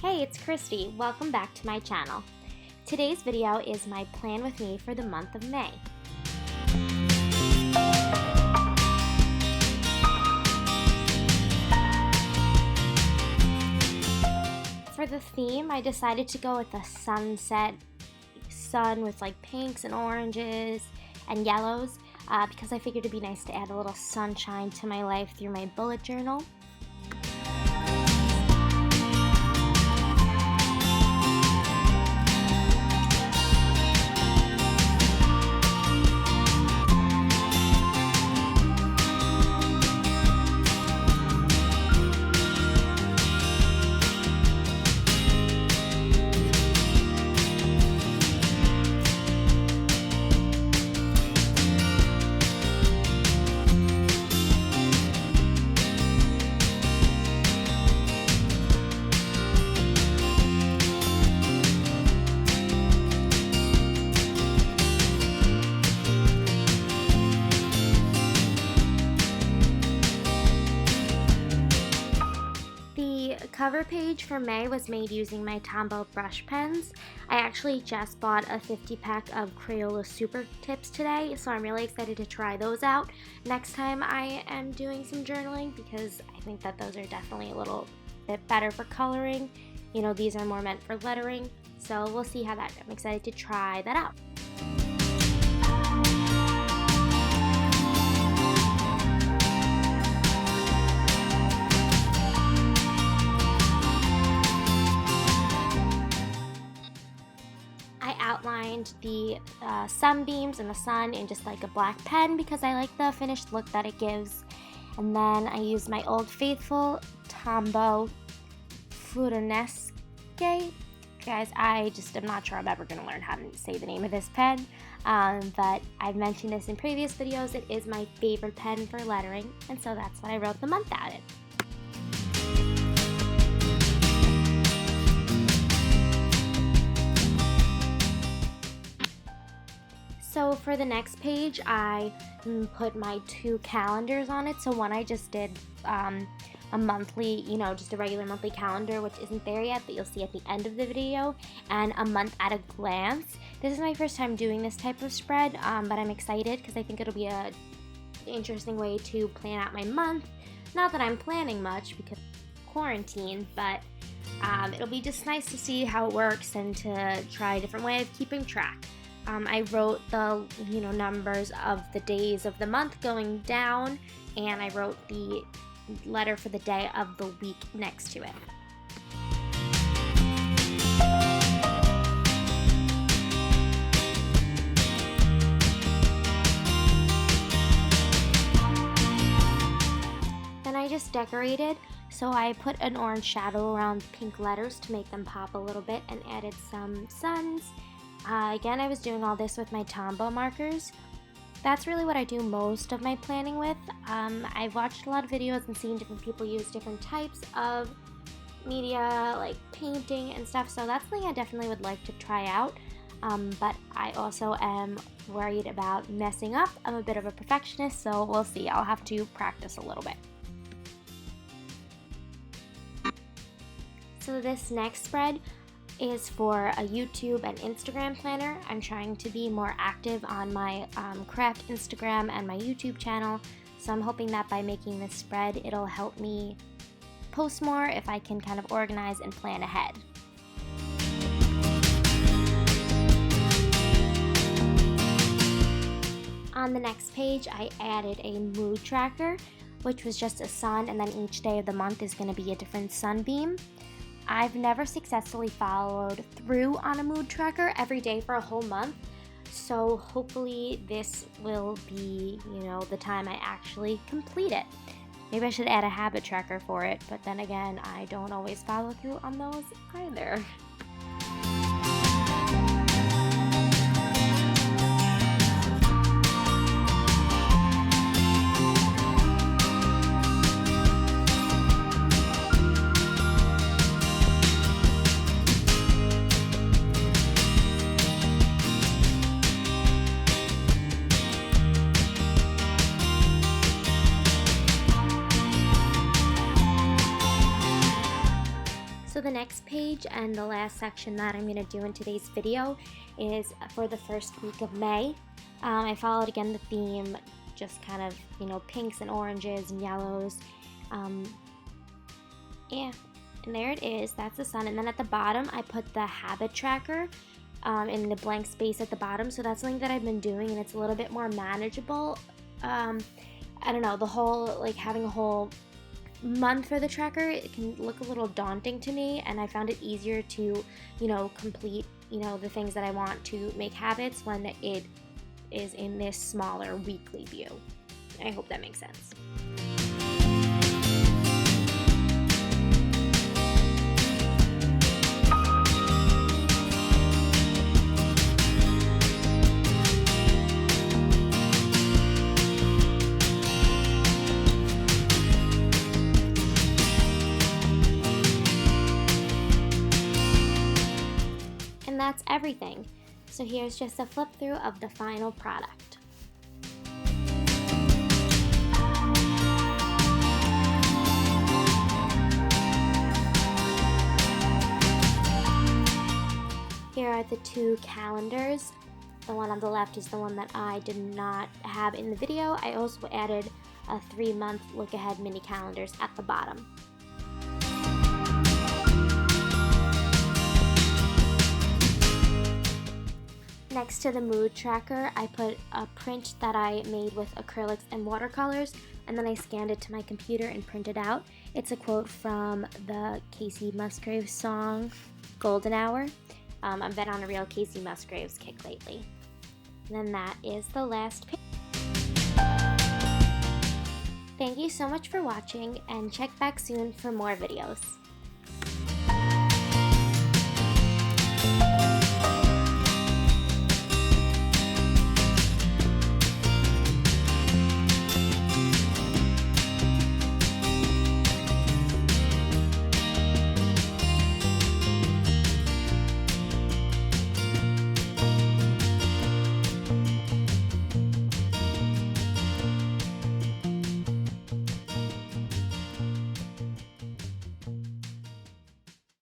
Hey, it's Christy. Welcome back to my channel. Today's video is my plan with me for the month of May. For the theme, I decided to go with a sunset sun with like pinks and oranges and yellows because I figured it'd be nice to add a little sunshine to my life through my bullet journal. The cover page for May was made using my Tombow brush pens. I actually just bought a 50-pack of Crayola Super Tips today, so I'm really excited to try those out next time I am doing some journaling because I think that those are definitely a little bit better for coloring. You know, these are more meant for lettering, so we'll see how that goes. I'm excited to try that out. I outlined the sunbeams and the sun in just like a black pen because I like the finished look that it gives. And then I used my Old Faithful Tombow Furonesque. Guys, I just am not sure I'm ever going to learn how to say the name of this pen. But I've mentioned this in previous videos. It is my favorite pen for lettering. And so that's what I wrote the month at it. So for the next page, I put my two calendars on it. So one I just did a monthly, just a regular monthly calendar, which isn't there yet, but you'll see at the end of the video, and a month at a glance. This is my first time doing this type of spread, but I'm excited because I think it'll be an interesting way to plan out my month. Not that I'm planning much because of quarantine, but it'll be just nice to see how it works and to try a different way of keeping track. I wrote the numbers of the days of the month going down, and I wrote the letter for the day of the week next to it. Then I just decorated, so I put an orange shadow around pink letters to make them pop a little bit and added some suns. Again, I was doing all this with my Tombow markers. That's really what I do most of my planning with. I've watched a lot of videos and seen different people use different types of media, like painting and stuff, so that's something I definitely would like to try out. But I also am worried about messing up. I'm a bit of a perfectionist, so we'll see. I'll have to practice a little bit. So this next spread is for a YouTube and Instagram planner. I'm trying to be more active on my craft Instagram and my YouTube channel, so I'm hoping that by making this spread it'll help me post more if I can kind of organize and plan ahead. On the next page, I added a mood tracker, which was just a sun, and then each day of the month is going to be a different sunbeam. I've never successfully followed through on a mood tracker every day for a whole month, so hopefully this will be, the time I actually complete it. Maybe I should add a habit tracker for it, but then again, I don't always follow through on those either. So the next page and the last section that I'm going to do in today's video is for the first week of May. I followed again the theme, just kind of, pinks and oranges and yellows. Yeah, and there it is. That's the sun. And then at the bottom, I put the habit tracker in the blank space at the bottom. So that's something that I've been doing, and it's a little bit more manageable. I don't know, the whole, having a whole month for the tracker, it can look a little daunting to me, and I found it easier to, complete, the things that I want to make habits when it is in this smaller weekly view. I hope that makes sense. And that's everything. So here's just a flip through of the final product. Here are the two calendars. The one on the left is the one that I did not have in the video. I also added a 3-month look ahead mini calendars at the bottom. Next to the mood tracker, I put a print that I made with acrylics and watercolors, and then I scanned it to my computer and printed out. It's a quote from the Kacey Musgraves song, Golden Hour. I've been on a real Kacey Musgraves kick lately. And then that is the last page. Thank you so much for watching, and check back soon for more videos.